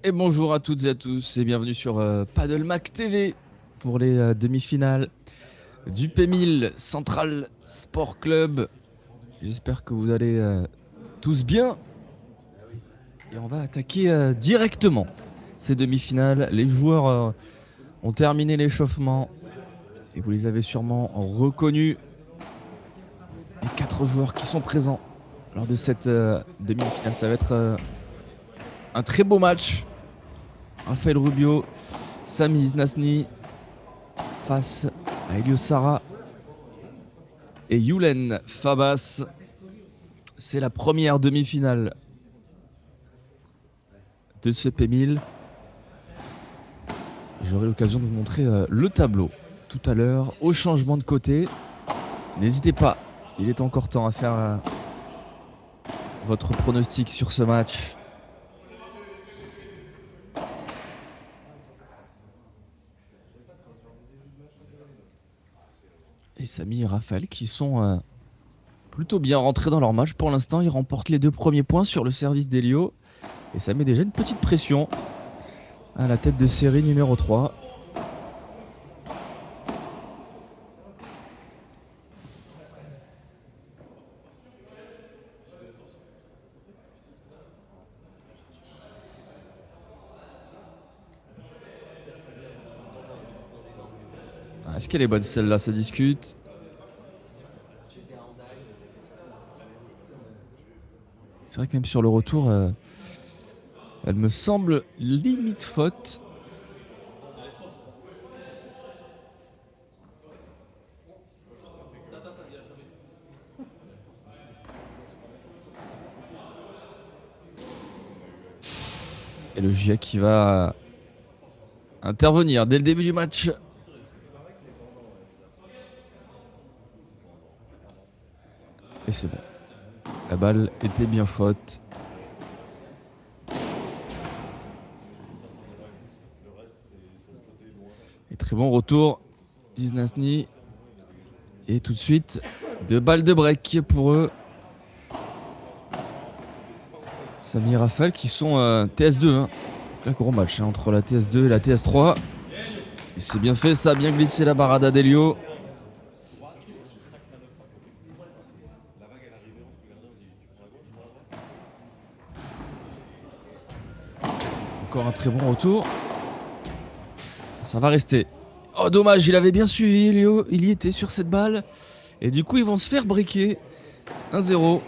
Et bonjour à toutes et à tous et bienvenue sur Paddle TV pour les demi-finales du P1000 Central Sport Club. J'espère que vous allez tous bien et on va attaquer directement ces demi-finales. Les joueurs ont terminé l'échauffement et vous les avez sûrement reconnus. Les 4 joueurs qui sont présents lors de cette demi-finale, ça va être un très beau match. Raphaël Rubio, Sami Iznasny face à Elio Sara et Youlen Fabas. C'est la première demi-finale de ce P1000. J'aurai l'occasion de vous montrer le tableau tout à l'heure au changement de côté. N'hésitez pas, il est encore temps à faire votre pronostic sur ce match. Et Sami et Raphaël qui sont plutôt bien rentrés dans leur match. Pour l'instant, ils remportent les 2 premiers points sur le service d'Elio. Et ça met déjà une petite pression à la tête de série numéro 3. Est-ce qu'elle est bonne celle-là? Ça discute. C'est vrai que même sur le retour, elle me semble limite faute. Et le GIEC qui va intervenir dès le début du match. Et c'est bon. La balle était bien faute. Et très bon retour d'Iznasny. Et tout de suite, 2 balles de break pour eux. Sami et Raphaël qui sont TS2. Hein. Là, gros match entre la TS2 et la TS3. C'est bien fait, ça a bien glissé la barada d'Elio. Encore un très bon retour. Ça va rester. Oh dommage, il avait bien suivi Elio. Il y était sur cette balle. Et du coup, ils vont se faire briquer. 1-0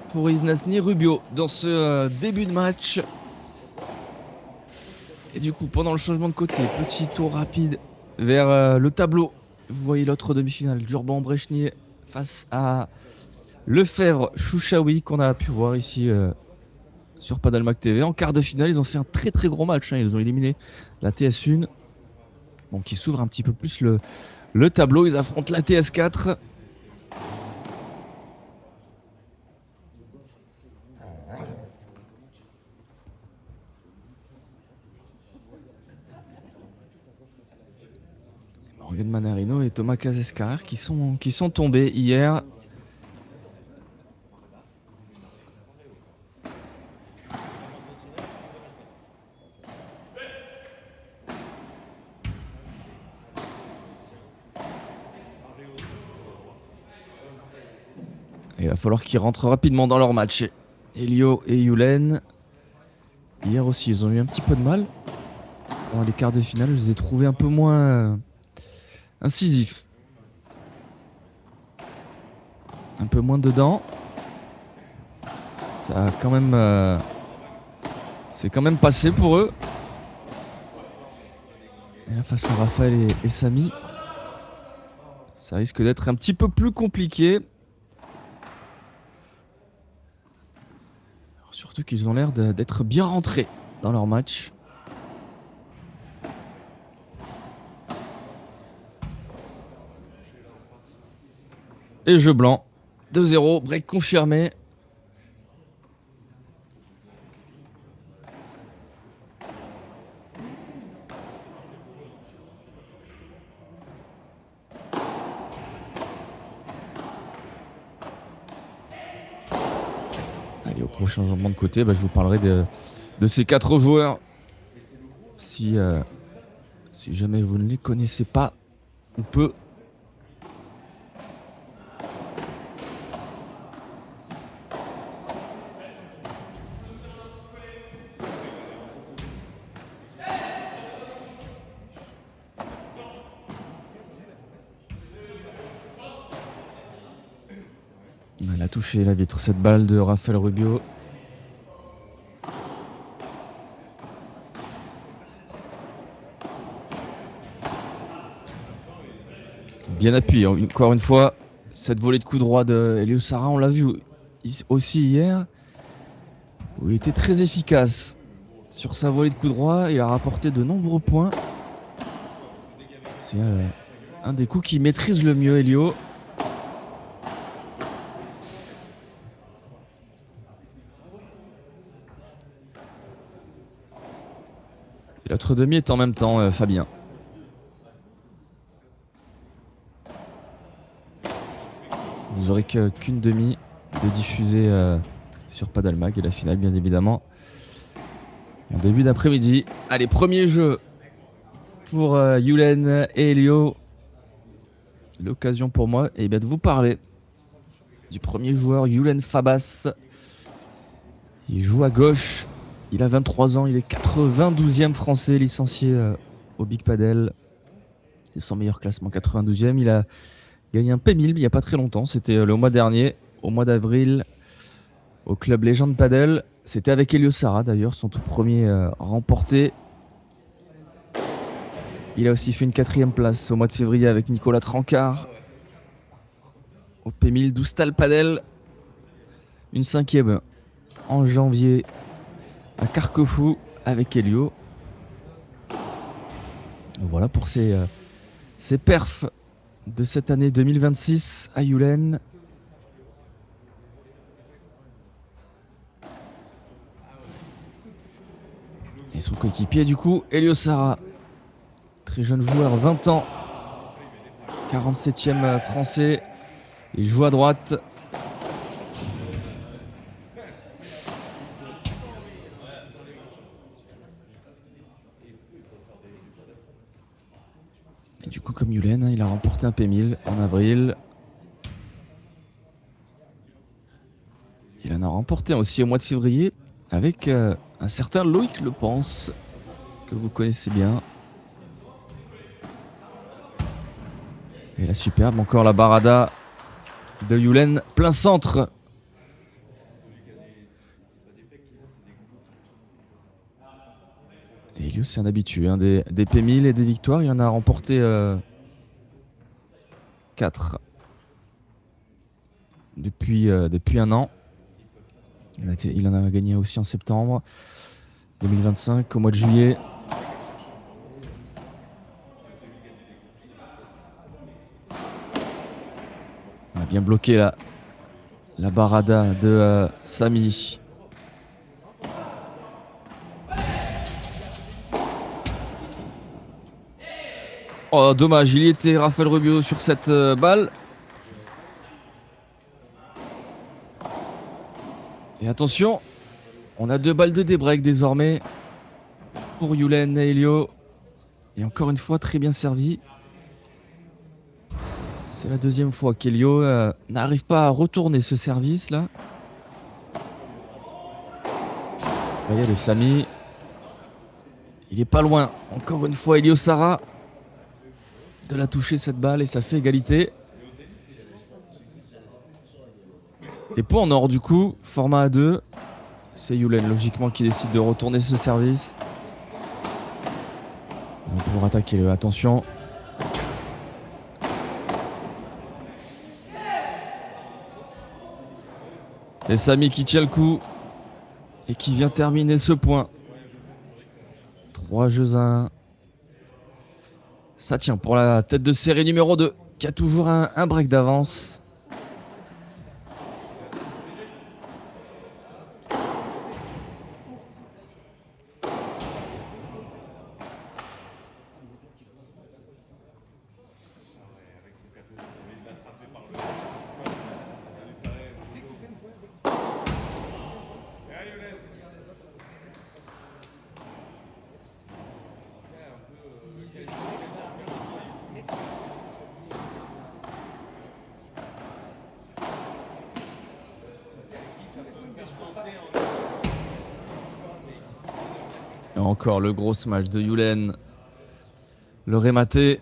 pour Iznasny Rubio dans ce début de match. Et du coup, pendant le changement de côté, petit tour rapide vers le tableau. Vous voyez l'autre demi-finale, Durban Brechny face à Lefebvre Chouchaoui qu'on a pu voir ici sur Paddle TV. En quart de finale, ils ont fait un très très gros match. Hein. Ils ont éliminé la TS1. Donc qui s'ouvre un petit peu plus le tableau. Ils affrontent la TS4. Morgan Manarino et Thomas Casescarer qui sont tombés hier. Et il va falloir qu'ils rentrent rapidement dans leur match. Elio et Youlen. Hier aussi, ils ont eu un petit peu de mal. Dans les quarts de finale, je les ai trouvés un peu moins incisifs. Un peu moins dedans. Ça a quand même... c'est quand même passé pour eux. Et là, face à Raphaël et Sami, ça risque d'être un petit peu plus compliqué. Alors, surtout qu'ils ont l'air d'être bien rentrés dans leur match. Et jeu blanc. 2-0, break confirmé. Allez, au prochain changement de côté, je vous parlerai de ces 4 joueurs. Si jamais vous ne les connaissez pas ou peu. Elle a touché la vitre, cette balle de Raphaël Rubio. Bien appuyé, encore une fois. Cette volée de coup droit de Elio Sara, on l'a vu aussi hier, où il était très efficace sur sa volée de coup droit. Il a rapporté de nombreux points. C'est un des coups qu'il maîtrise le mieux, Elio. Et l'autre demi est en même temps, Fabien. Vous aurez qu'une demi de diffusée sur Paddle-Mag et la finale bien évidemment en début d'après-midi. Allez, premier jeu pour Yulen et Elio. L'occasion pour moi de vous parler du premier joueur, Yulen Fabas. Il joue à gauche, il a 23 ans, il est 92e français licencié au Big Padel. C'est son meilleur classement, 92e. Il a gagné un P1000 il n'y a pas très longtemps, c'était le mois dernier, au mois d'avril, au club Légende Padel. C'était avec Elio Sara d'ailleurs, son tout premier remporté. Il a aussi fait une 4e place au mois de février avec Nicolas Trancard au P1000 d'Oustal Padel. Une 5e en janvier à Carquefou avec Elio. Voilà pour ces perfs de cette année 2026 à Yulen. Et son coéquipier du coup, Elio Sara. Très jeune joueur, 20 ans. 47e français. Il joue à droite. Et du coup, comme Yulen, il a remporté un P1000 en avril. Il en a remporté aussi au mois de février avec un certain Loïc Lepens, que vous connaissez bien. Et la superbe, encore la barada de Yulen, plein centre. Et Elio, c'est un habitué des P1000 et des victoires. Il en a remporté 4 depuis un an. Il en a gagné aussi en septembre 2025, au mois de juillet. On a bien bloqué la barada de Samy. Oh, dommage, il y était Raphaël Rubio sur cette balle. Et attention, on a 2 balles de débreak désormais pour Yulen et Elio. Et encore une fois, très bien servi. C'est la 2e fois qu'Elio n'arrive pas à retourner ce service là. Là, il y a les Samy. Il est pas loin. Encore une fois, Elio Sara de la toucher cette balle et ça fait égalité. Les points en or du coup, format A2. C'est Yulen logiquement qui décide de retourner ce service. Pour attaquer le. Attention. Et Samy qui tient le coup et qui vient terminer ce point. 3 jeux à 1. Ça tient pour la tête de série numéro 2 qui a toujours un break d'avance. Et encore le gros smash de Yulen. Le rématé.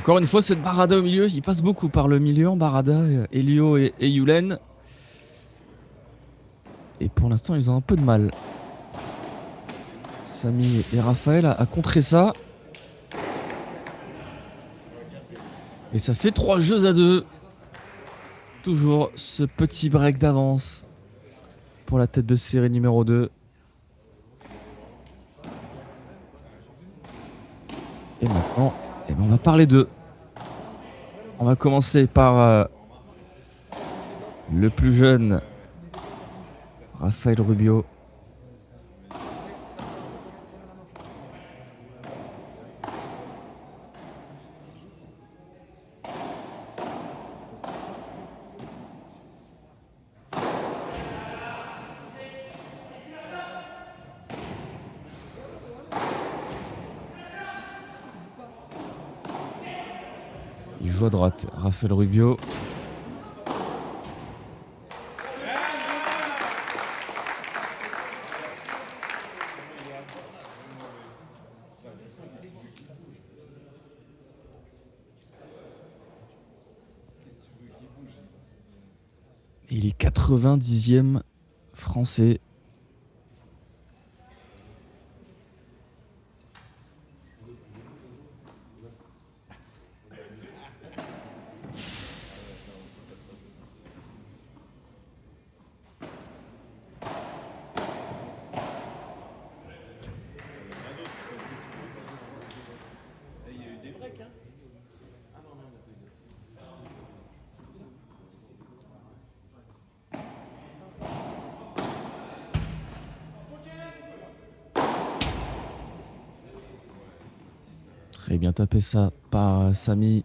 Encore une fois, cette Barada au milieu, il passe beaucoup par le milieu en Barada, Elio et Yulen. Et pour l'instant, ils ont un peu de mal. Samy et Raphaël a contré ça. Et ça fait 3 jeux à 2. Toujours ce petit break d'avance pour la tête de série numéro 2. Et maintenant, on va parler d'eux. On va commencer par le plus jeune, Raphaël Rubio. Il joue à droite, Raphaël Rubio. Il est 90e français. Très bien tapé ça par Samy.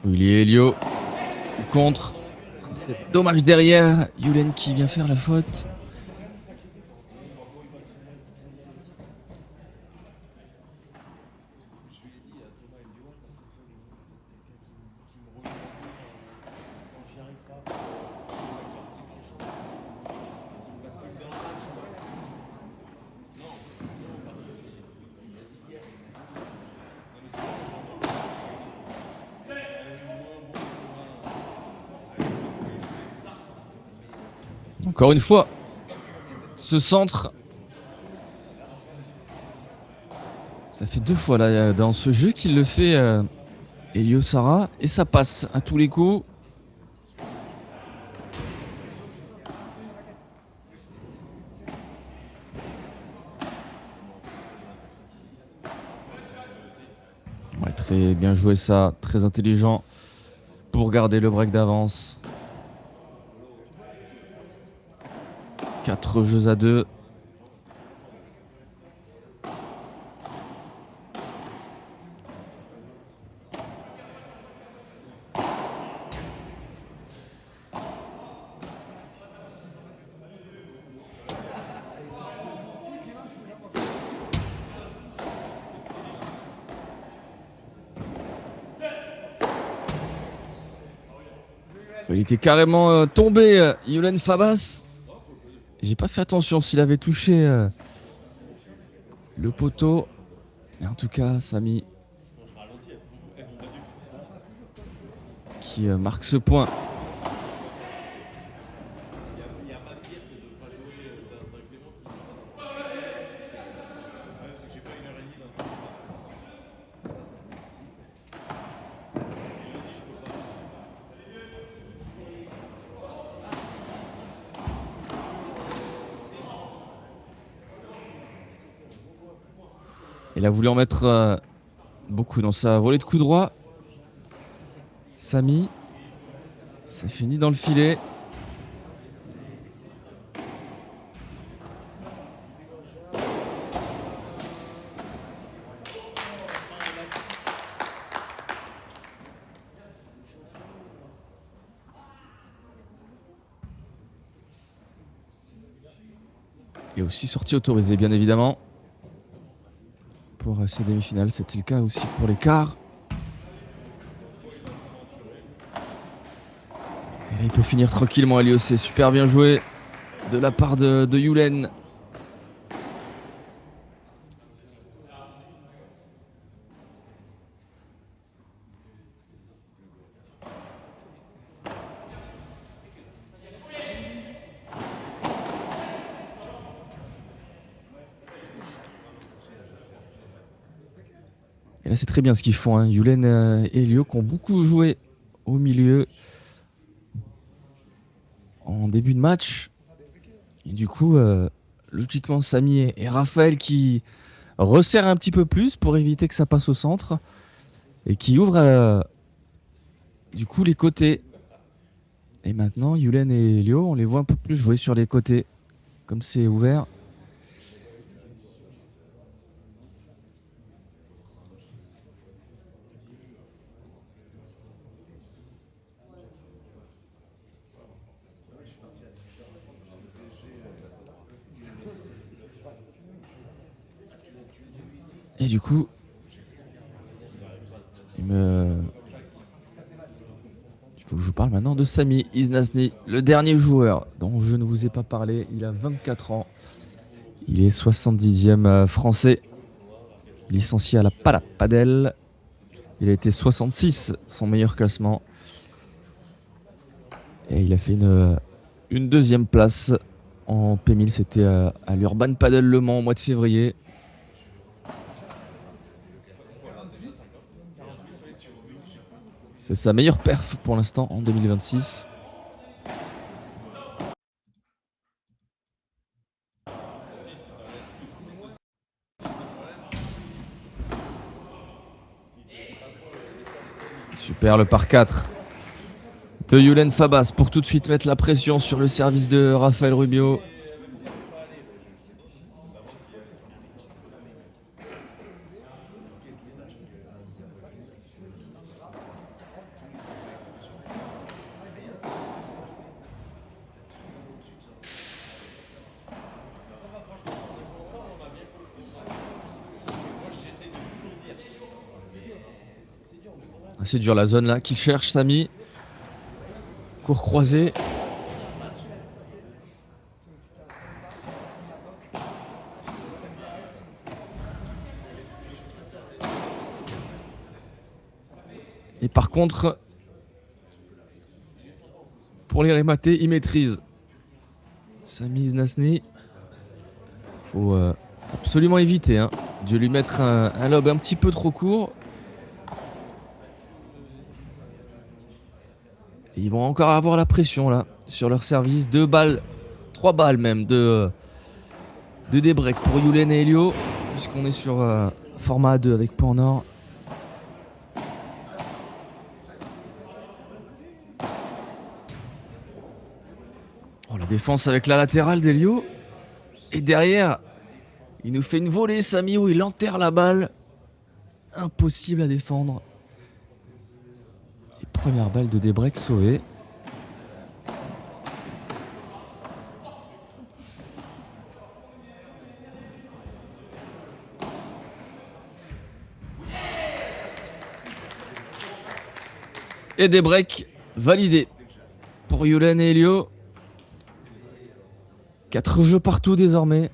Il y est Elio. Contre. Dommage derrière. Yulen qui vient faire la faute. Encore une fois, ce centre, ça fait 2 fois là dans ce jeu qu'il le fait Elio Sara et ça passe à tous les coups. Ouais, très bien joué ça, très intelligent pour garder le break d'avance. 4 jeux à 2. Il était carrément tombé, Yulen Fabas. J'ai pas fait attention s'il avait touché le poteau. Et en tout cas, Samy qui marque ce point. Il a voulu en mettre beaucoup dans sa volée de coup droit. Samy. Ça finit dans le filet. Et aussi sortie autorisée, bien évidemment. Pour ces demi-finales, c'était le cas aussi pour les quarts. Et là, il peut finir tranquillement, Elio. C'est super bien joué de la part de Yulen. Et là, c'est très bien ce qu'ils font. Yulen et Elio qui ont beaucoup joué au milieu en début de match. Et du coup, logiquement, Samy et Raphaël qui resserrent un petit peu plus pour éviter que ça passe au centre. Et qui ouvrent du coup les côtés. Et maintenant, Yulen et Elio, on les voit un peu plus jouer sur les côtés. Comme c'est ouvert. Et du coup, il faut que je vous parle maintenant de Samy Iznasny, le dernier joueur dont je ne vous ai pas parlé. Il a 24 ans. Il est 70e français, licencié à la Padel. Il a été 66, son meilleur classement. Et il a fait une deuxième place en P1000. C'était à l'Urban Padel Le Mans au mois de février. C'est sa meilleure perf pour l'instant en 2026. Super le par 4 de Yulen Fabas pour tout de suite mettre la pression sur le service de Raphaël Rubio. C'est dur la zone là qui cherche Samy. Court croisé. Et par contre, pour les rémater, il maîtrise. Samy Iznasny. Faut absolument éviter de lui mettre un lob un petit peu trop court. Et ils vont encore avoir la pression là sur leur service. 2 balles, 3 balles même de débreak pour Yulen et Elio. Puisqu'on est sur format A2 avec point en or. Oh, la défense avec la latérale d'Elio. Et derrière, il nous fait une volée, Samy, où il enterre la balle. Impossible à défendre. Et première balle de débreak sauvée. Et débreak validé pour Yulen et Elio. 4 jeux partout désormais.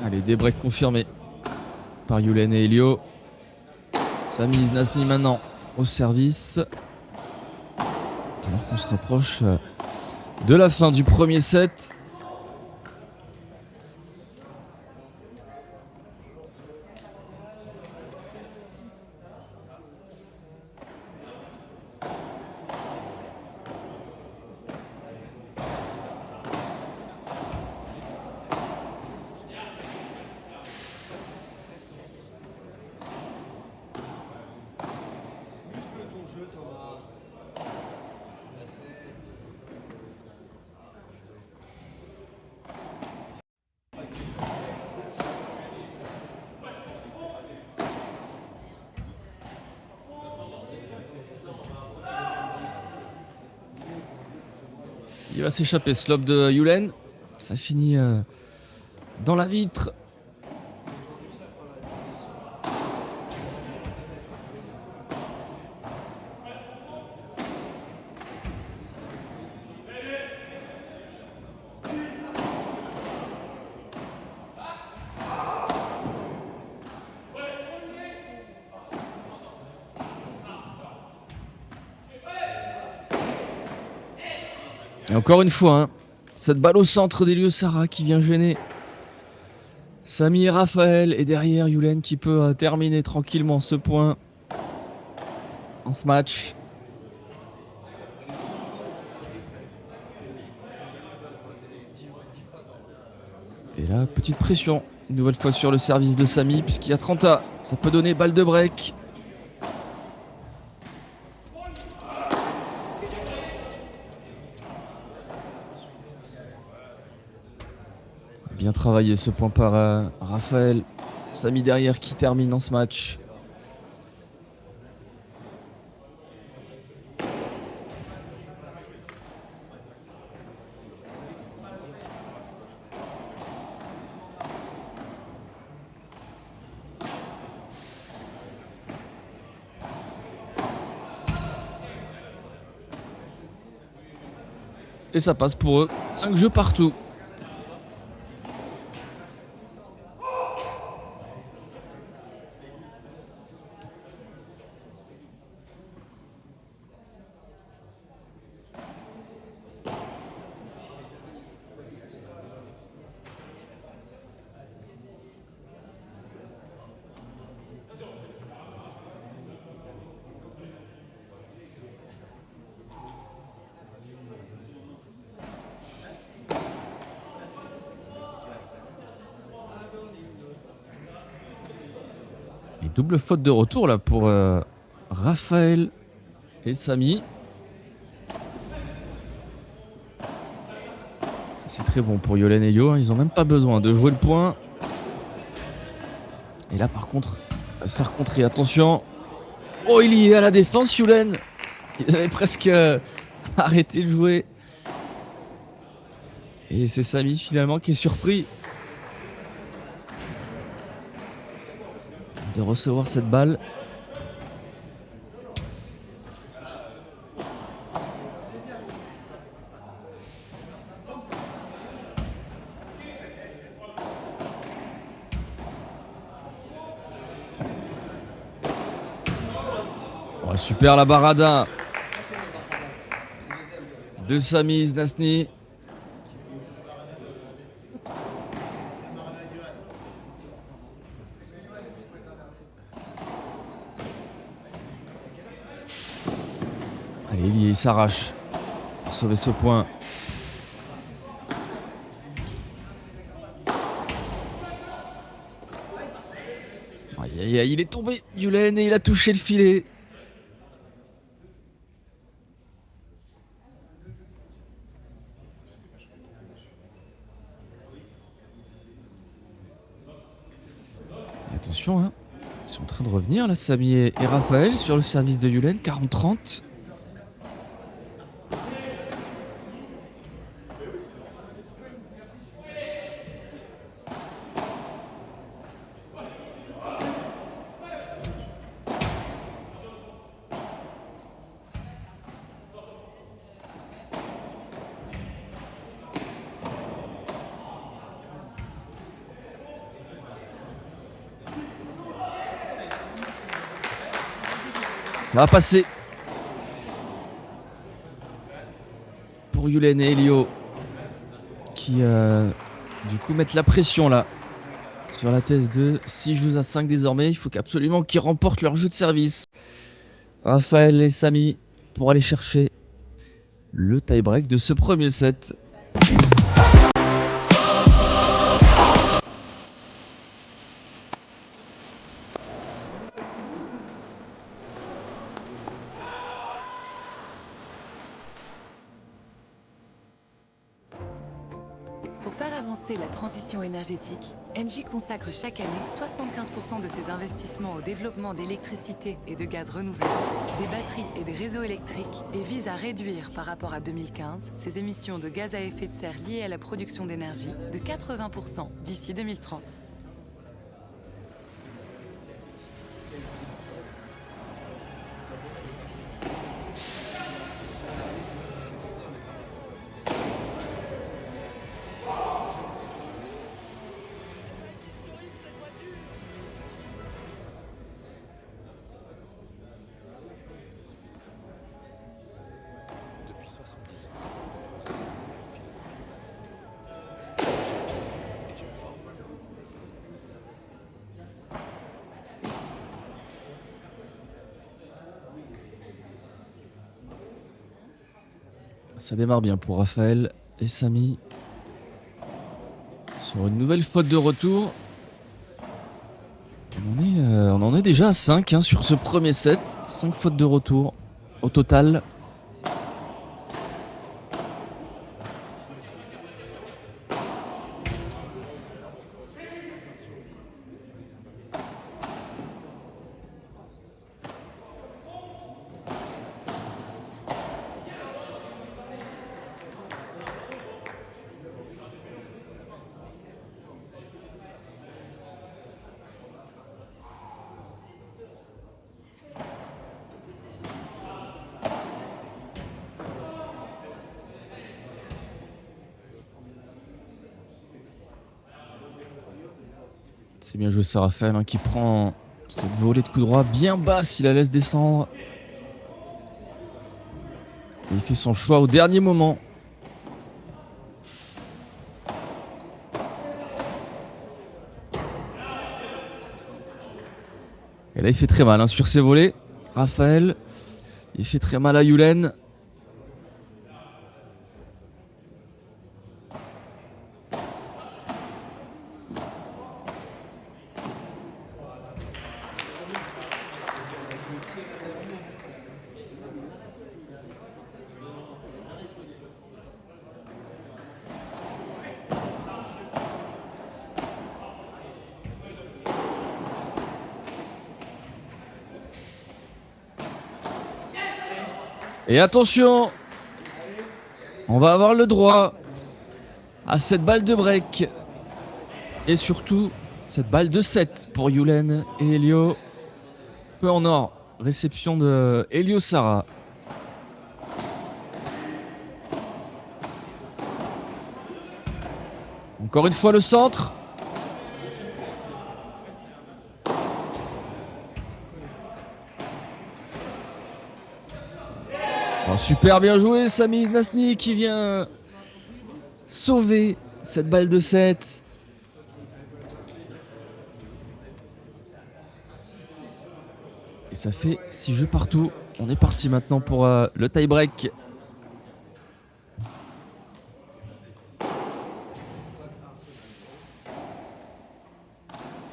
Allez, des breaks confirmés par Yulen et Elio. Samy Znazni maintenant au service. Alors qu'on se rapproche de la fin du premier set. Il va s'échapper, ce lob de Yulen. Ça finit dans la vitre. Et encore une fois, hein, cette balle au centre d'Elio Sara qui vient gêner Samy et Raphaël. Et derrière, Yulen qui peut terminer tranquillement ce point en ce match. Et là, petite pression, une nouvelle fois sur le service de Samy, puisqu'il y a 30A. Ça peut donner balle de break. Bien travaillé ce point par Raphaël. Samy derrière qui termine dans ce match. Et ça passe pour eux. 5 jeux partout. Et double faute de retour là pour Raphaël et Samy. C'est très bon pour Yulen et Elio, hein. Ils n'ont même pas besoin de jouer le point. Et là par contre, il va se faire contrer. Attention. Oh, il y est à la défense, Yulen. Ils avaient presque arrêté de jouer. Et c'est Samy finalement qui est surpris de recevoir cette balle. Oh, super la barada de Samy Znazni. Allez, il s'arrache pour sauver ce point. Aïe, aïe, aïe, il est tombé, Yulen, et il a touché le filet. attention, hein. Ils sont en train de revenir là, Samy et Raphaël sur le service de Yulen, 40-30. Ça va passer pour Yulen et Elio qui du coup mettent la pression là sur la TS2. 6 jeux à 5 désormais, il faut absolument qu'ils remportent leur jeu de service. Raphaël et Samy pour aller chercher le tie-break de ce premier set. Pour faire avancer la transition énergétique, Engie consacre chaque année 75% de ses investissements au développement d'électricité et de gaz renouvelables, des batteries et des réseaux électriques et vise à réduire par rapport à 2015 ses émissions de gaz à effet de serre liées à la production d'énergie de 80% d'ici 2030. Depuis 70 ans, nous avons une philosophie. La légèreté est une forme. Ça démarre bien pour Raphaël et Samy sur une nouvelle faute de retour. On en est déjà à 5 sur ce premier set. 5 fautes de retour au total. C'est bien joué, ça, Raphaël, qui prend cette volée de coup droit bien basse, il la laisse descendre. Et il fait son choix au dernier moment. Et là, il fait très mal sur ses volées. Raphaël, il fait très mal à Yulen. Et attention, on va avoir le droit à cette balle de break. Et surtout, cette balle de 7 pour Yulen et Elio. Peu en or, réception de Elio Sara. Encore une fois le centre. Oh, super bien joué, Samy Znasny qui vient sauver cette balle de 7. Et ça fait 6 jeux partout. On est parti maintenant pour le tie-break.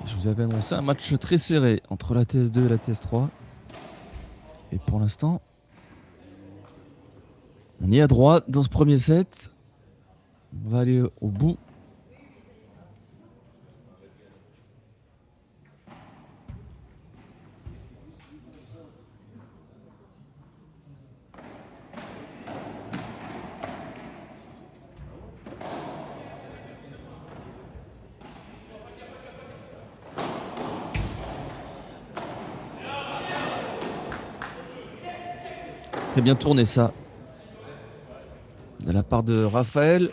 Je vous avais annoncé un match très serré entre la TS2 et la TS3. Et pour l'instant, on y est à droite dans ce premier set. On va aller au bout. Très bien tourné ça. De la part de Raphaël.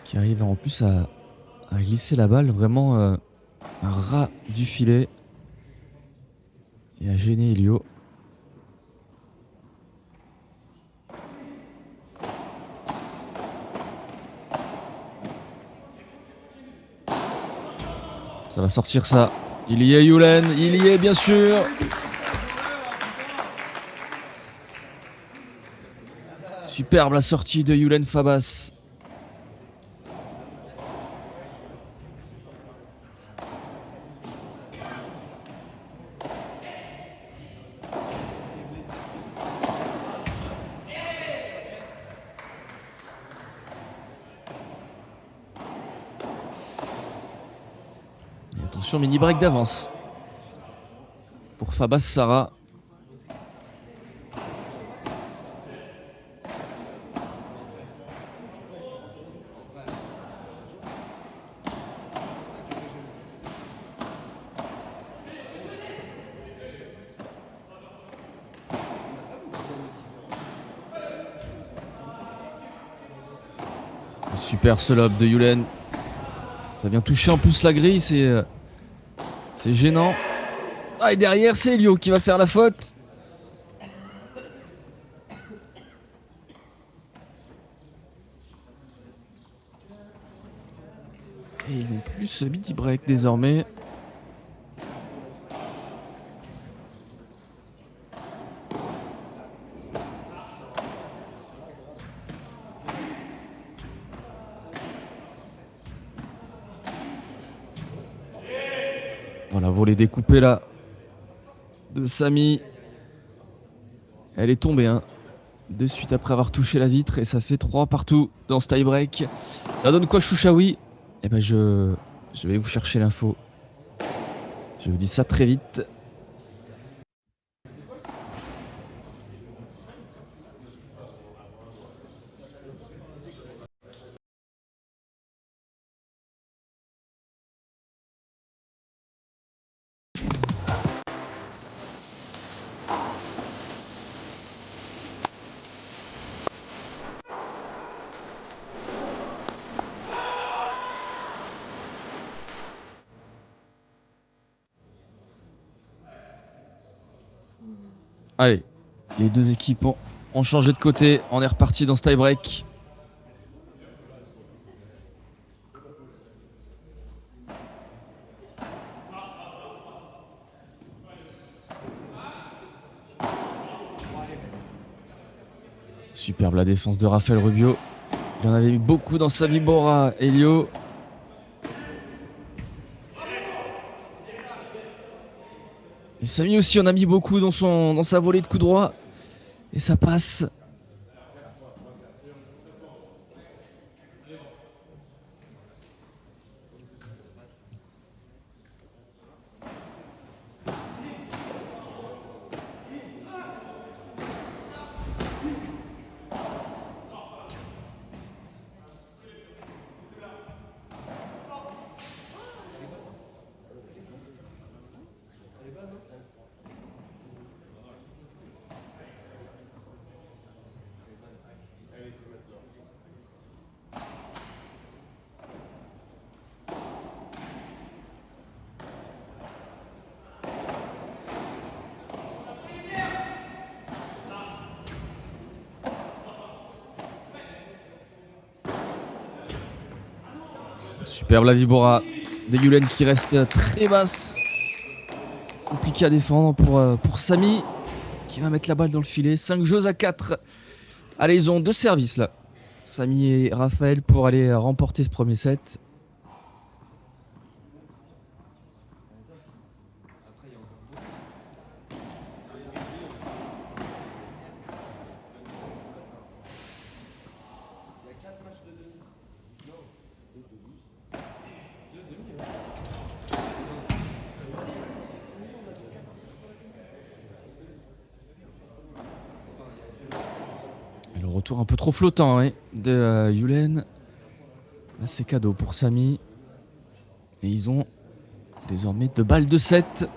Qui arrive en plus à glisser la balle vraiment un ras du filet. Et à gêner Elio. Ça va sortir ça. Il y est Yulen, il y est bien sûr. Superbe la sortie de Yulen Fabas. Et attention, mini break d'avance pour Fabas Sarah. Super ce lob de Yulen. Ça vient toucher en plus la grille, c'est gênant. Ah, et derrière c'est Elio qui va faire la faute. Et ils n'ont plus ce midi break désormais. Voilà, volée découpée là de Samy. Elle est tombée hein, de suite après avoir touché la vitre et ça fait 3 partout dans ce tie-break. Ça donne quoi Chouchaoui? Eh ben je vais vous chercher l'info. Je vous dis ça très vite. Allez, les deux équipes ont changé de côté. On est reparti dans ce tie-break. Superbe la défense de Raphaël Rubio. Il en avait mis beaucoup dans sa Vibora, Elio. Et Samy aussi en a mis beaucoup dans sa volée de coup droit. Et ça passe. Superbe la Vibora de Yulen qui reste très basse. Compliqué à défendre pour Samy qui va mettre la balle dans le filet. 5 jeux à 4. Allez, ils ont 2 services là. Samy et Raphaël pour aller remporter ce premier set. Et le retour un peu trop flottant hein, de Yulen. Là c'est cadeau pour Samy. Et ils ont désormais 2 balles de 7.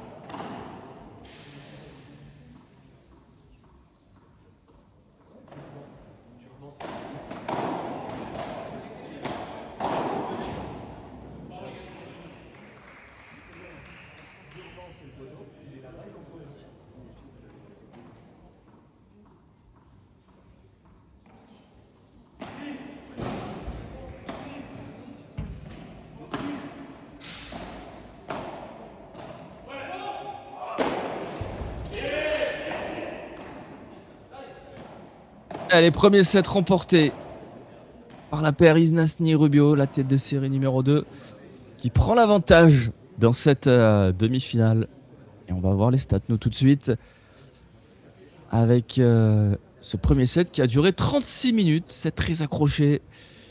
Allez, premier set remporté par la paire Isnasny-Rubio, la tête de série numéro 2, qui prend l'avantage dans cette demi-finale. Et on va voir les stats, nous, tout de suite, avec ce premier set qui a duré 36 minutes. C'est très accroché.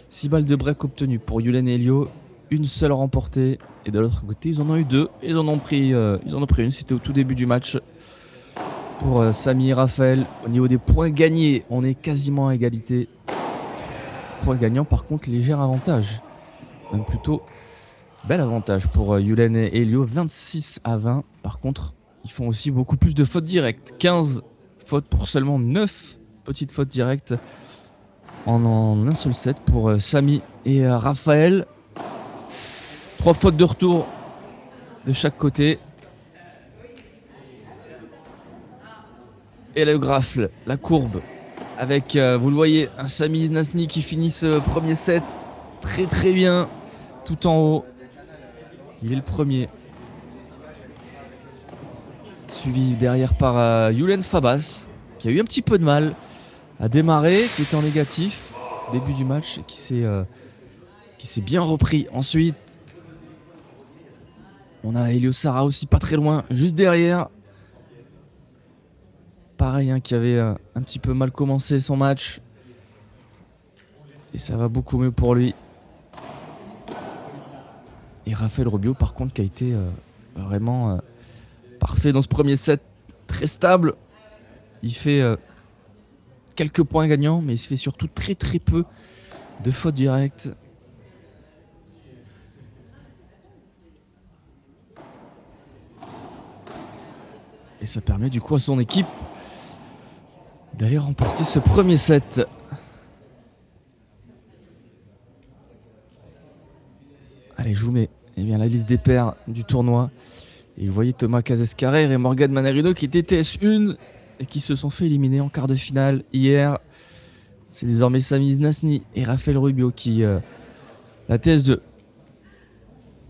6 balles de break obtenues pour Yulen et Elio. Une seule remportée. Et de l'autre côté, ils en ont eu 2. Ils en ont pris une. C'était au tout début du match. Pour Samy et Raphaël, au niveau des points gagnés, on est quasiment à égalité. Points gagnants, par contre, léger avantage. Même plutôt bel avantage pour Yulen et Elio. 26-20. Par contre, ils font aussi beaucoup plus de fautes directes. 15 fautes pour seulement 9 petites fautes directes en un seul set pour Samy et Raphaël. 3 fautes de retour de chaque côté. Et le graphe, la courbe, avec, vous le voyez, un Samy Isnasny qui finit ce premier set très très bien, tout en haut. Il est le premier. Suivi derrière par Yulen Fabas, qui a eu un petit peu de mal à démarrer, qui était en négatif début du match, et qui s'est bien repris. Ensuite, on a Elio Sara aussi pas très loin, juste derrière. Pareil, qui avait un petit peu mal commencé son match. Et ça va beaucoup mieux pour lui. Et Raphaël Rubio, par contre, qui a été vraiment parfait dans ce premier set. Très stable. Il fait quelques points gagnants, mais il se fait surtout très très peu de fautes directes. Et ça permet du coup à son équipe d'aller remporter ce premier set. Allez, je vous mets la liste des paires du tournoi. Et vous voyez Thomas Casescarer et Morgan Manarino qui étaient TS1 et qui se sont fait éliminer en quart de finale hier. C'est désormais Samy Isnasny et Raphaël Rubio qui, la TS2,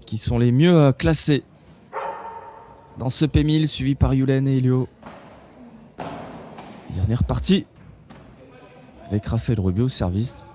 qui sont les mieux classés dans ce P1000, suivi par Yulen et Elio. Et on est reparti avec Raphaël Rubio au service.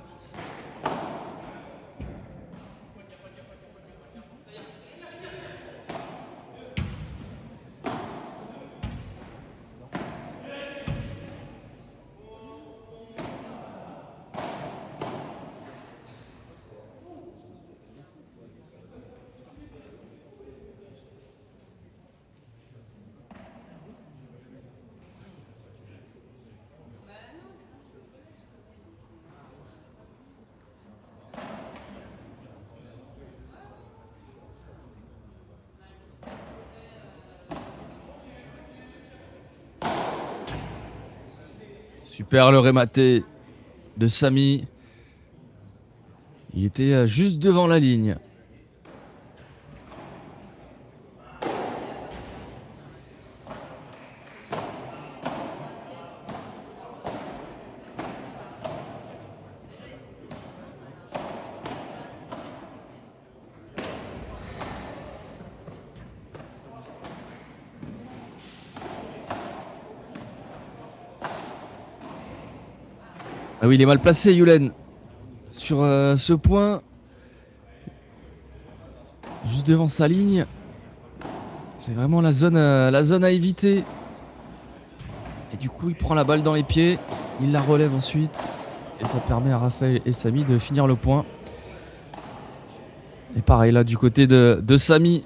Super le rématé de Samy. Il était juste devant la ligne. Ah oui, il est mal placé, Yulen. Sur ce point, juste devant sa ligne. C'est vraiment la zone à éviter. Et du coup, il prend la balle dans les pieds. Il la relève ensuite. Et ça permet à Raphaël et Samy de finir le point. Et pareil, là, du côté de Samy.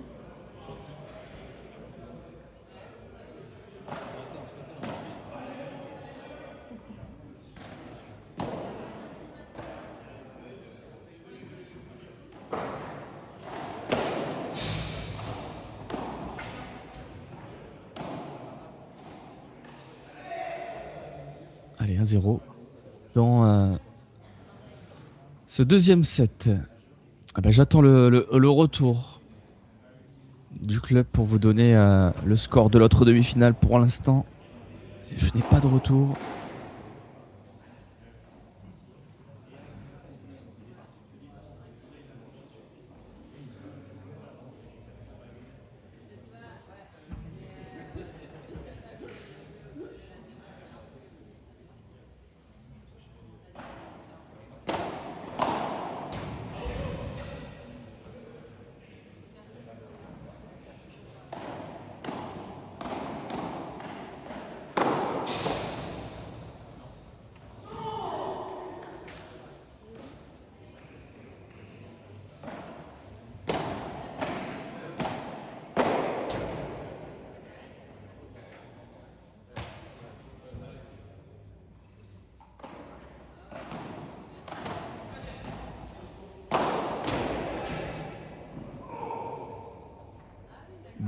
Allez, 1-0 dans ce deuxième set. Ah ben, j'attends le retour du club pour vous donner le score de l'autre demi-finale. Pour l'instant, je n'ai pas de retour.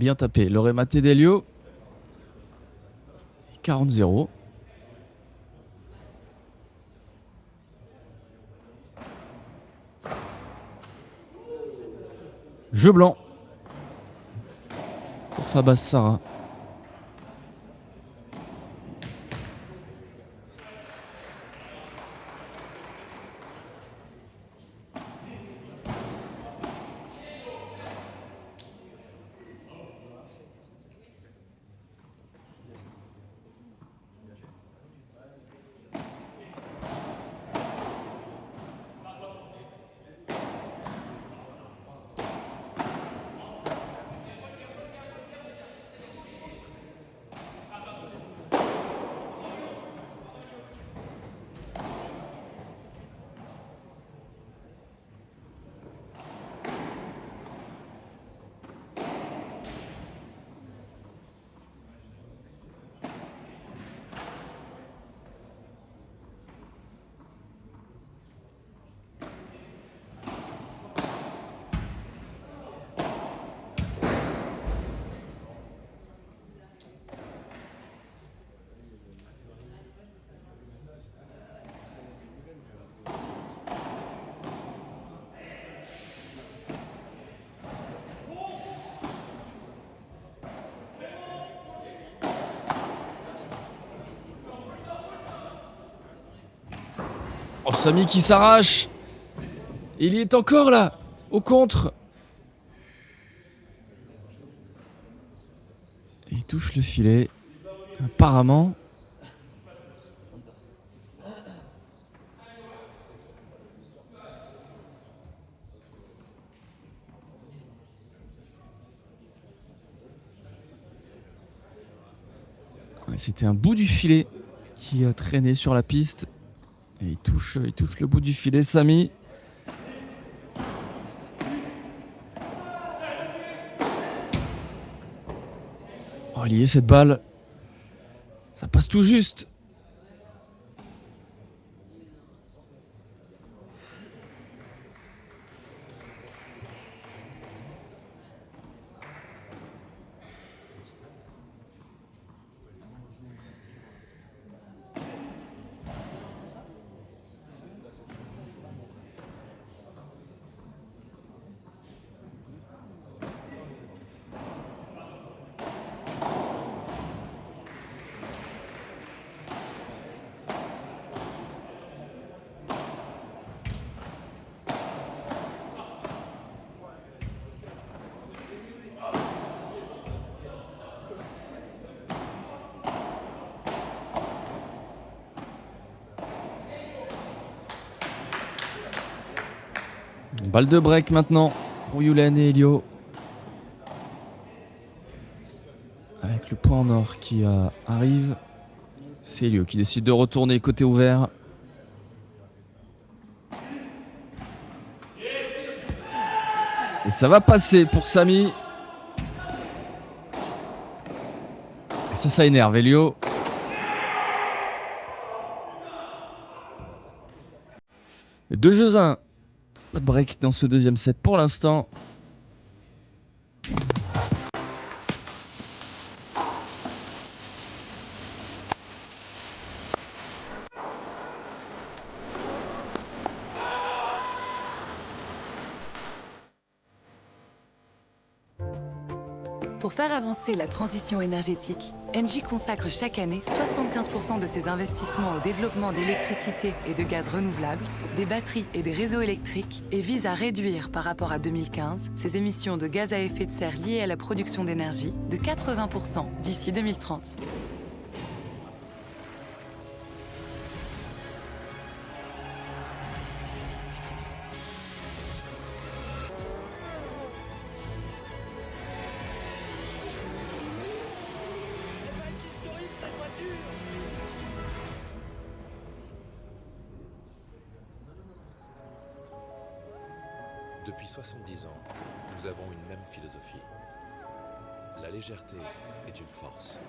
bien tapé. Lorema Tedelio. 40-0. Jeu blanc pour Fabas Sarah. Oh, Samy qui s'arrache. Il y est encore là, au contre. Il touche le filet. Apparemment. C'était un bout du filet qui a traîné sur la piste. Et il touche le bout du filet, Samy. Oh, il y est cette balle. Ça passe tout juste. Balle de break maintenant pour Yulen et Elio. Avec le point en or qui arrive. C'est Elio qui décide de retourner côté ouvert. Et ça va passer pour Samy. Et ça énerve Elio. Deux jeux 1. Pas de break dans ce deuxième set pour l'instant. Pour faire avancer la transition énergétique, Engie consacre chaque année 75% de ses investissements au développement d'électricité et de gaz renouvelables, des batteries et des réseaux électriques et vise à réduire par rapport à 2015 ses émissions de gaz à effet de serre liées à la production d'énergie de 80% d'ici 2030. Depuis 70 ans, nous avons une même philosophie. La légèreté est une force.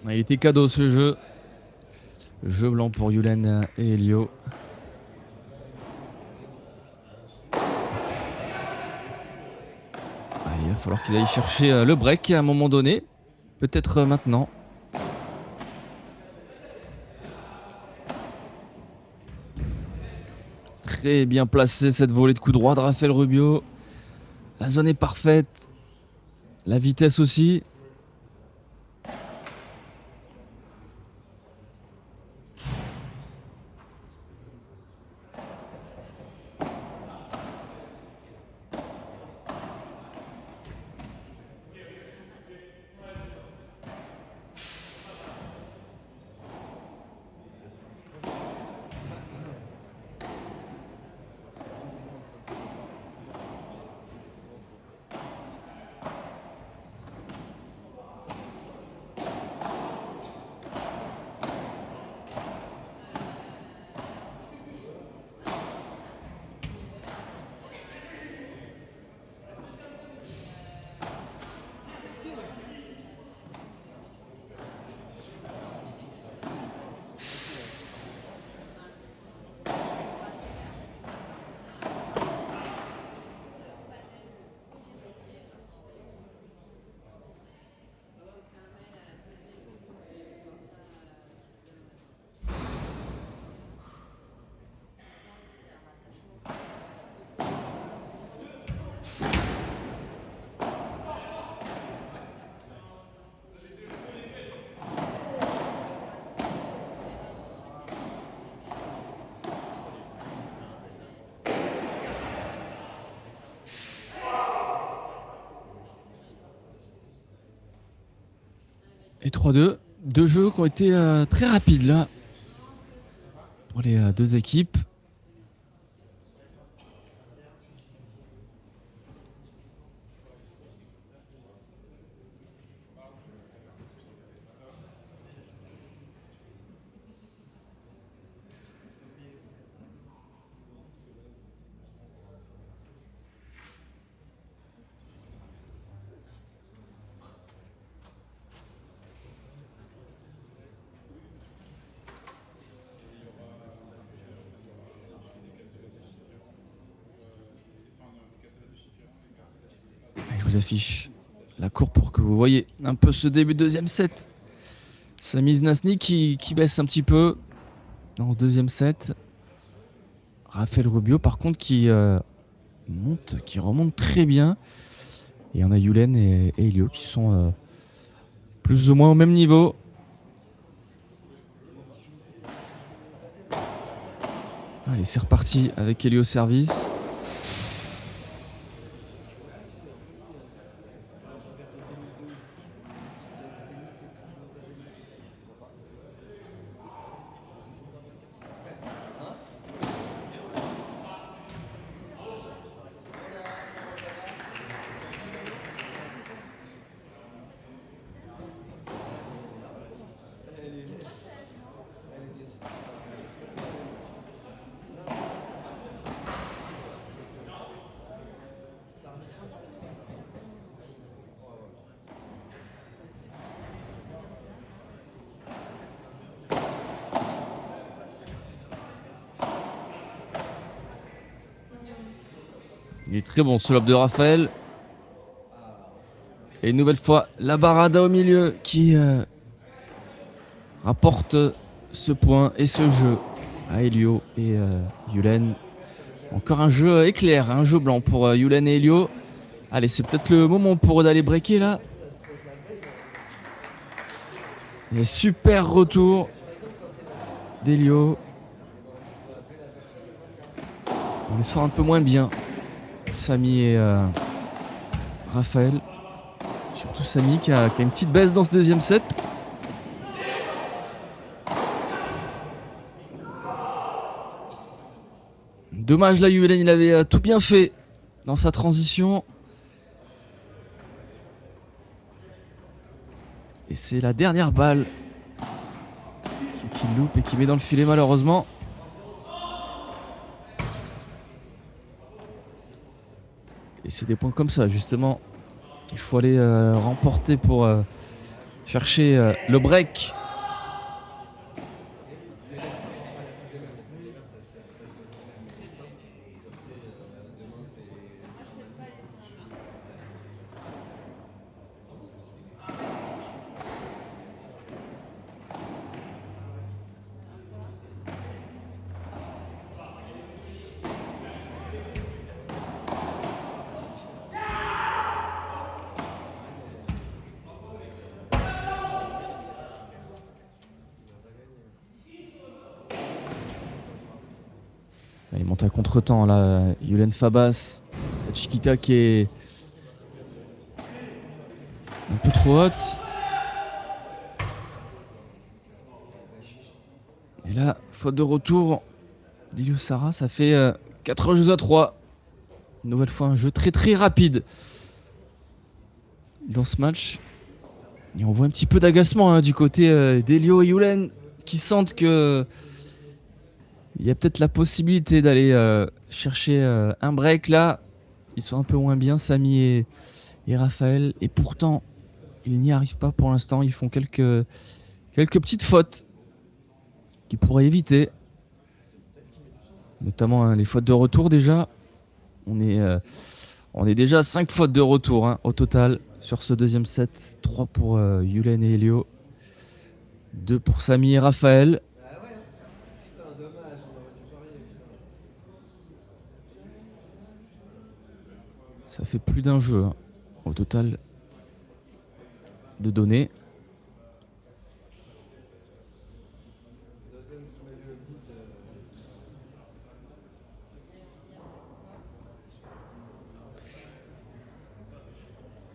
Il était cadeau ce jeu. Jeu blanc pour Yulen et Elio. Il va falloir qu'ils aillent chercher le break à un moment donné. Peut-être maintenant. Très bien placé cette volée de coup droit de Raphaël Rubio. La zone est parfaite. La vitesse aussi. Et 3-2. Deux jeux qui ont été très rapides là. Pour les deux équipes. Je vous affiche la courbe pour que vous voyez un peu ce début de deuxième set. Sami Znasny qui baisse un petit peu dans ce deuxième set. Raphaël Rubio par contre qui remonte très bien. Et on a Yulen et Elio qui sont plus ou moins au même niveau. Allez, c'est reparti avec Elio au service. Il est très bon ce lob de Raphaël. Et une nouvelle fois, la Barada au milieu qui rapporte ce point et ce jeu à Elio et Yulen. Encore un jeu éclair, un jeu blanc pour Yulen et Elio. Allez, c'est peut-être le moment pour eux d'aller breaker là. Et super retour d'Elio. On les sent un peu moins bien. Sami et Raphaël. Surtout Sami qui a une petite baisse dans ce deuxième set. Dommage là, Yulen, il avait tout bien fait dans sa transition. Et c'est la dernière balle qu'il loupe et qui met dans le filet malheureusement. Et c'est des points comme ça justement qu'il faut aller remporter pour chercher le break. Il monte à contre-temps là, Julen Fabas. Cette Chiquita qui est un peu trop haute. Et là, faute de retour d'Iliou Sara, ça fait 4 jeux à 3. Une nouvelle fois un jeu très très rapide dans ce match. Et on voit un petit peu d'agacement du côté d'Elio et Julen qui sentent que il y a peut-être la possibilité d'aller chercher un break là. Ils sont un peu moins bien, Samy et Raphaël. Et pourtant, ils n'y arrivent pas pour l'instant. Ils font quelques petites fautes qu'ils pourraient éviter. Notamment les fautes de retour déjà. On est déjà à 5 fautes de retour au total sur ce deuxième set. 3 pour Julen et Elio. 2 pour Samy et Raphaël. Ça fait plus d'un jeu au total de données.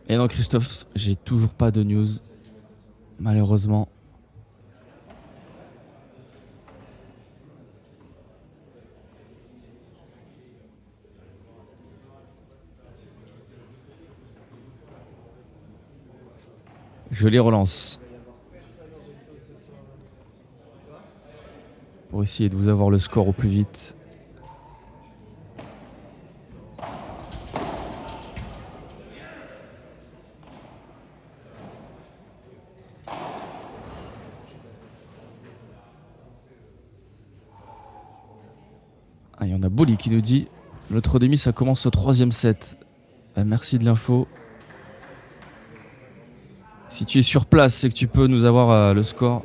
Et non, Christophe, j'ai toujours pas de news, malheureusement. Je les relance pour essayer de vous avoir le score au plus vite. Ah, il y en a Boli qui nous dit l'autre demi ça commence au 3e set. Merci de l'info. Si tu es sur place, c'est que tu peux nous avoir le score.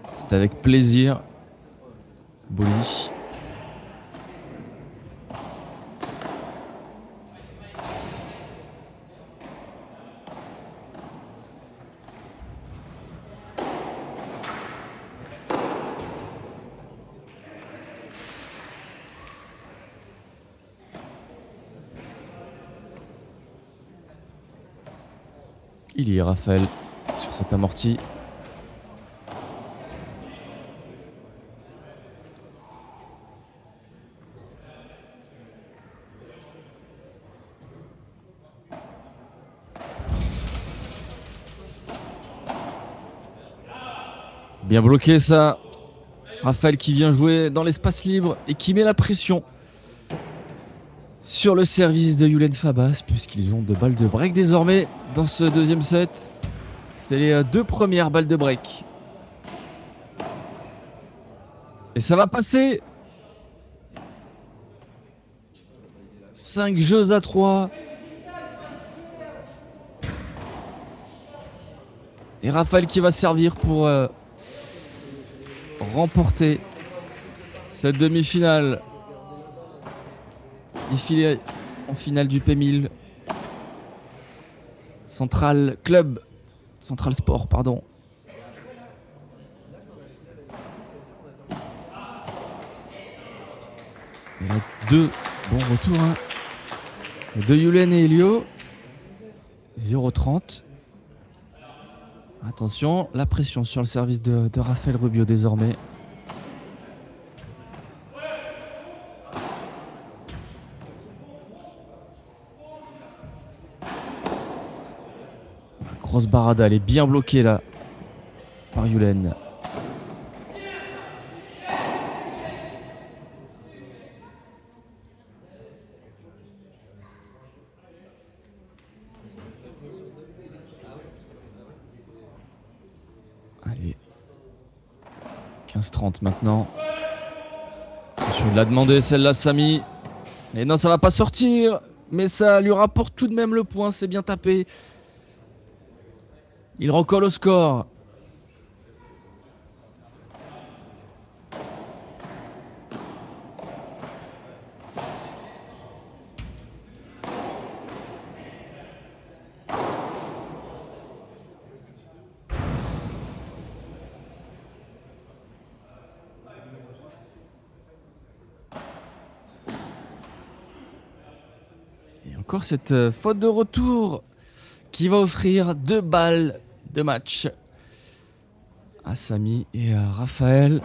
C'est avec plaisir. Boli. Il y est Raphaël sur cette amortie. Bien bloqué ça. Raphaël qui vient jouer dans l'espace libre et qui met la pression sur le service de Julen Fabas, puisqu'ils ont 2 balles de break désormais dans ce deuxième set. C'est les 2 premières balles de break. Et ça va passer. 5 jeux à 3. Et Raphaël qui va servir pour remporter cette demi-finale. Il file en finale du P1000 Central Sport, pardon. Il y a 2 bons retours de Julen et Elio. 0,30. Attention, la pression sur le service de Raphaël Rubio désormais. Grosse barada, elle est bien bloquée là par Julen. 15-30 maintenant. Attention, il l'a demandé celle-là, Samy. Et non, ça va pas sortir. Mais ça lui rapporte tout de même le point. C'est bien tapé. Il recolle au score. Et encore cette faute de retour qui va offrir 2 balles de match à Samy et à Raphaël.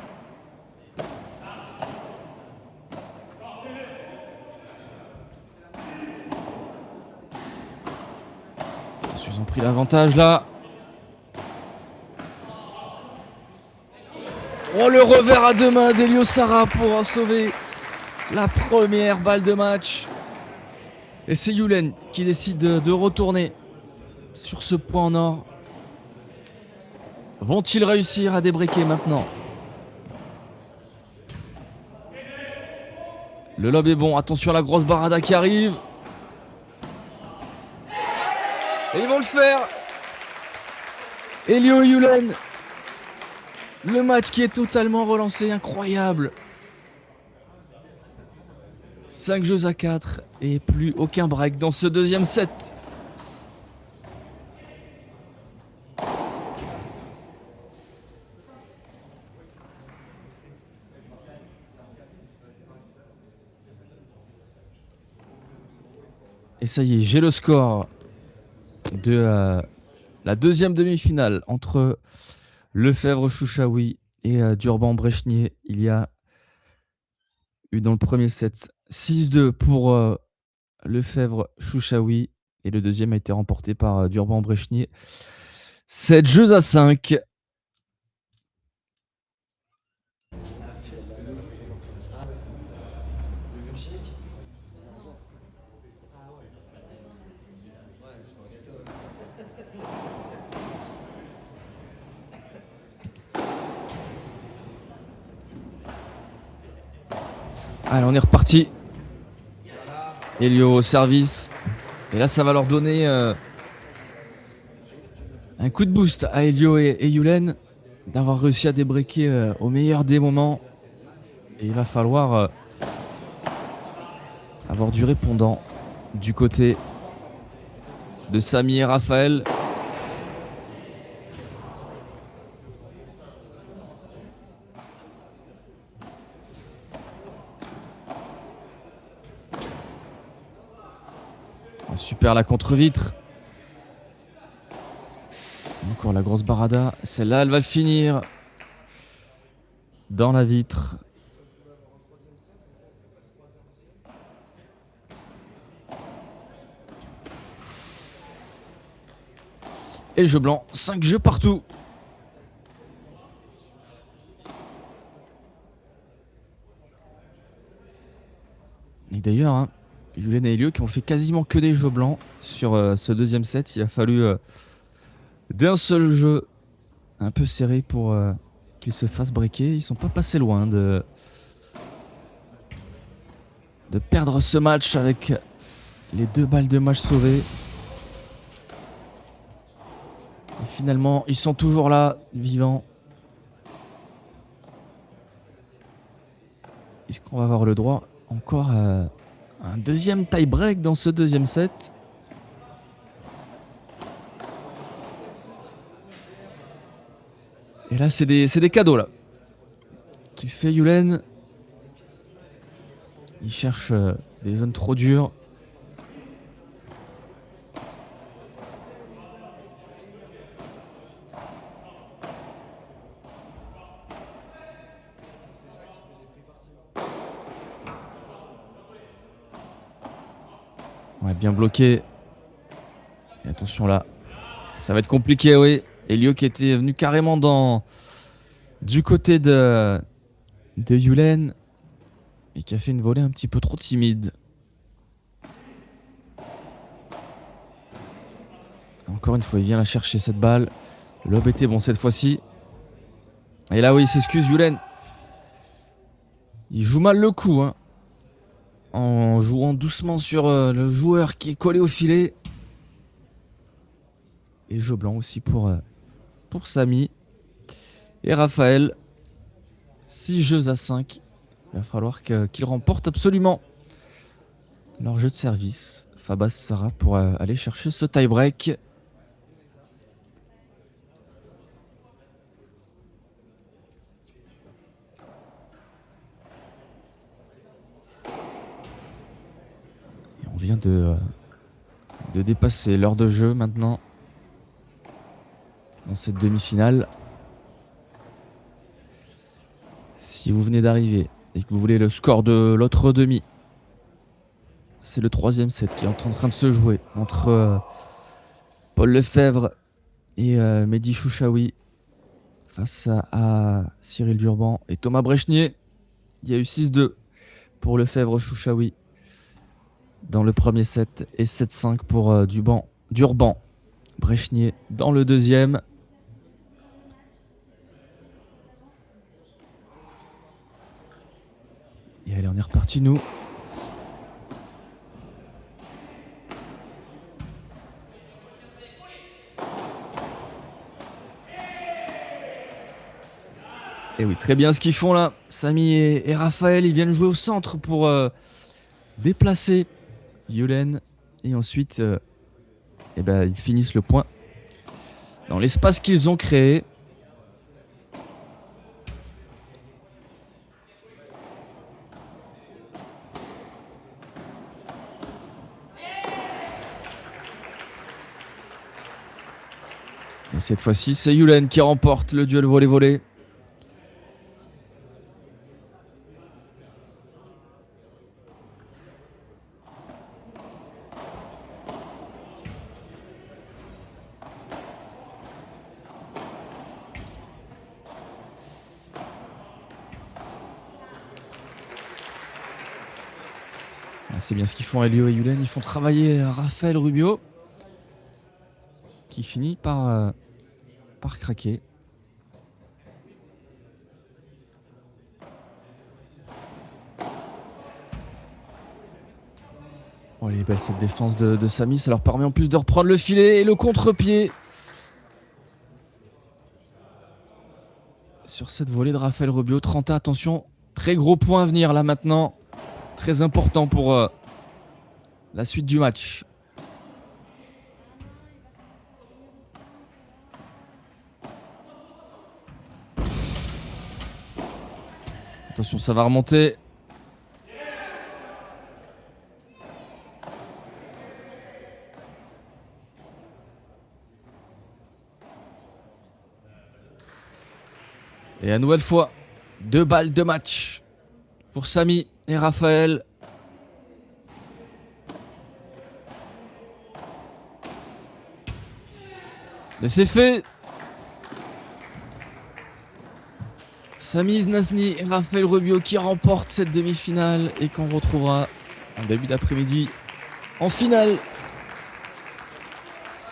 Attention, ils ont pris l'avantage là. Oh, le revers à deux mains d'Elio Sara pour sauver la première balle de match. Et c'est Yulen qui décide de retourner sur ce point en or. Vont-ils réussir à débriquer maintenant? Le lob est bon. Attention à la grosse barada qui arrive. Et ils vont le faire. Elio et Yulen. Le match qui est totalement relancé. Incroyable. 5 jeux à 4 et plus aucun break dans ce deuxième set. Et ça y est, j'ai le score de la deuxième demi-finale entre Lefebvre-Chouchaoui et Durban-Brechnier. Il y a eu dans le premier set 6-2 pour Lefebvre-Chouchaoui et le deuxième a été remporté par Durban-Brechnier. 7 jeux à 5. Allez, on est reparti. Elio au service. Et là, ça va leur donner un coup de boost à Elio et Yulen d'avoir réussi à débriquer au meilleur des moments. Et il va falloir avoir du répondant du côté de Samy et Raphaël. Super la contre-vitre. Encore la grosse barada. Celle-là, elle va finir dans la vitre. Et jeu blanc, 5 jeux partout. Et d'ailleurs, hein, Yulen et Elio qui ont fait quasiment que des jeux blancs sur ce deuxième set. Il a fallu d'un seul jeu un peu serré pour qu'ils se fassent breaker. Ils sont pas passés loin de perdre ce match avec les 2 balles de match sauvées. Et finalement, ils sont toujours là, vivants. Est-ce qu'on va avoir le droit encore à un deuxième tie-break dans ce deuxième set? Et là, c'est des cadeaux là qu'il fait Yulen. Il cherche des zones trop dures. Ouais, bien bloqué. Et attention là. Ça va être compliqué, oui. Elio qui était venu carrément du côté de Yulen et qui a fait une volée un petit peu trop timide. Encore une fois, il vient la chercher cette balle. Le lob était bon cette fois-ci. Et là, oui, il s'excuse, Yulen. Il joue mal le coup, hein, en jouant doucement sur le joueur qui est collé au filet. Et jeu blanc aussi pour Samy. Et Raphaël, 6 jeux à 5. Il va falloir qu'il remporte absolument leur jeu de service. Fabas Sarah pour aller chercher ce tie-break. Et on vient de dépasser l'heure de jeu maintenant dans cette demi-finale. Si vous venez d'arriver et que vous voulez le score de l'autre demi, c'est le 3e set qui est en train de se jouer entre Paul Lefebvre et Mehdi Chouchaoui face à Cyril Durban et Thomas Brechnier. Il y a eu 6-2 pour Lefebvre Chouchaoui dans le premier set et 7-5 pour Durban Brechnier dans le deuxième. Et allez, on est reparti nous. Et oui, très bien ce qu'ils font là. Samy et Raphaël, ils viennent jouer au centre pour déplacer Yulen. Et ensuite, ils finissent le point dans l'espace qu'ils ont créé. Et cette fois-ci, c'est Yulen qui remporte le duel volley-volley. C'est bien ce qu'ils font, Elio et Yulen. Ils font travailler Raphaël Rubio, qui finit par craquer. Oh, elle est belle cette défense de Samy. Ça leur permet en plus de reprendre le filet et le contre-pied sur cette volée de Raphaël Rubio. 30, attention, très gros point à venir là maintenant. Très important pour la suite du match. Attention, ça va remonter. Et à nouvelle fois, 2 balles de match pour Samy et Raphaël. Et c'est fait. Samy Znazni et Raphaël Rubio qui remportent cette demi-finale et qu'on retrouvera en début d'après-midi en finale.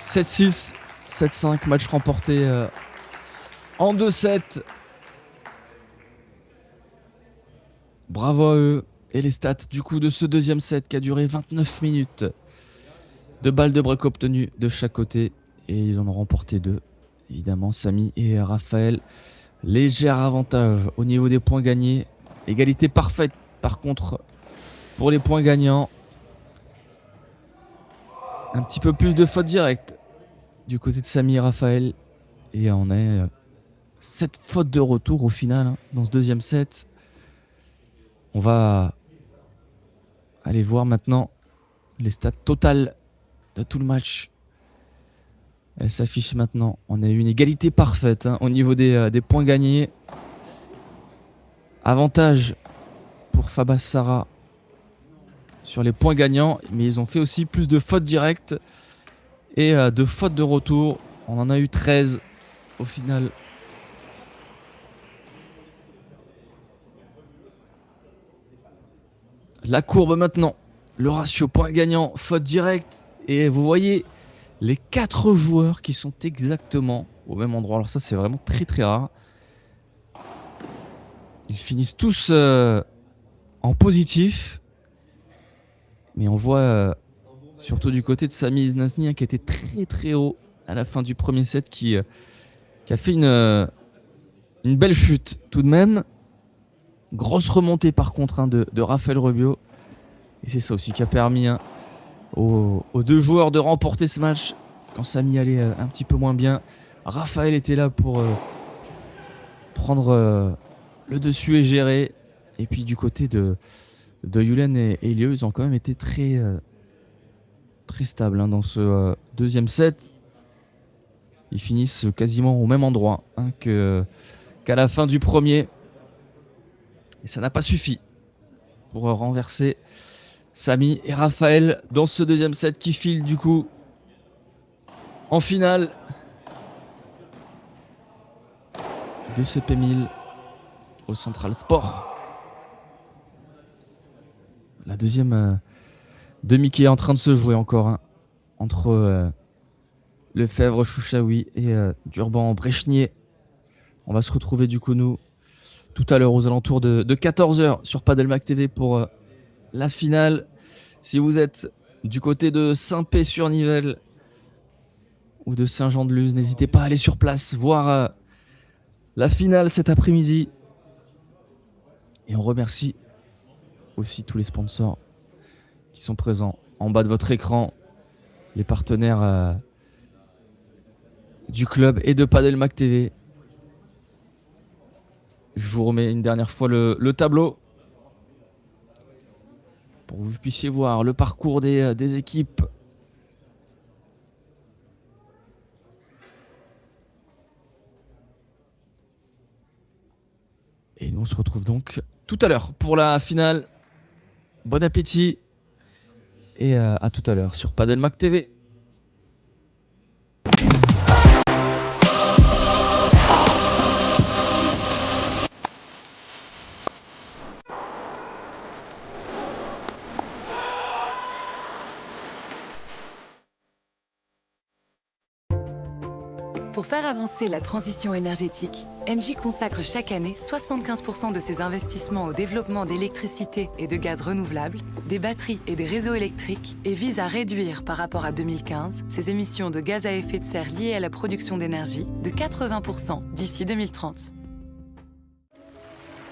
7-6, 7-5, match remporté en 2-7. Bravo à eux. Et les stats du coup de ce deuxième set qui a duré 29 minutes. 2 balles de break obtenues de chaque côté. Et ils en ont remporté 2. Évidemment, Samy et Raphaël. Léger avantage au niveau des points gagnés. Égalité parfaite par contre pour les points gagnants. Un petit peu plus de fautes directes du côté de Samy et Raphaël. Et on est 7 fautes de retour au final dans ce deuxième set. On va aller voir maintenant les stats totales de tout le match. Elle s'affiche maintenant. On a eu une égalité parfaite au niveau des points gagnés. Avantage pour Fabas Sarah sur les points gagnants. Mais ils ont fait aussi plus de fautes directes et de fautes de retour. On en a eu 13 au final. La courbe maintenant. Le ratio points gagnants, fautes directes. Et vous voyez les 4 joueurs qui sont exactement au même endroit. Alors ça, c'est vraiment très très rare. Ils finissent tous en positif. Mais on voit surtout du côté de Sami Iznasny qui était très très haut à la fin du premier set qui a fait une belle chute tout de même. Grosse remontée par contre de Rafael Rubio. Et c'est ça aussi qui a permis aux deux joueurs de remporter ce match quand Sami allait un petit peu moins bien. Rafael était là pour prendre le dessus et gérer. Et puis du côté de Yulen et Elio, ils ont quand même été très stables dans ce deuxième set. Ils finissent quasiment au même endroit qu'à la fin du premier. Et ça n'a pas suffi pour renverser Sami et Rafael dans ce deuxième set qui file du coup en finale de ce P1000 au Central Sport. La deuxième demi qui est en train de se jouer encore entre Lefebvre Chouchaoui et Durban Brechnier. On va se retrouver du coup nous tout à l'heure aux alentours de 14h sur Padelmac TV pour la finale. Si vous êtes du côté de Saint-Pé-sur-Nivelle ou de Saint-Jean-de-Luz, n'hésitez pas à aller sur place voir la finale cet après-midi. Et on remercie aussi tous les sponsors qui sont présents en bas de votre écran, les partenaires du club et de Padelmac TV. Je vous remets une dernière fois le tableau pour que vous puissiez voir le parcours des équipes. Et nous on se retrouve donc tout à l'heure pour la finale. Bon appétit et à tout à l'heure sur Padelmac TV. Pour faire avancer la transition énergétique, Engie consacre chaque année 75% de ses investissements au développement d'électricité et de gaz renouvelables, des batteries et des réseaux électriques et vise à réduire par rapport à 2015 ses émissions de gaz à effet de serre liées à la production d'énergie de 80% d'ici 2030.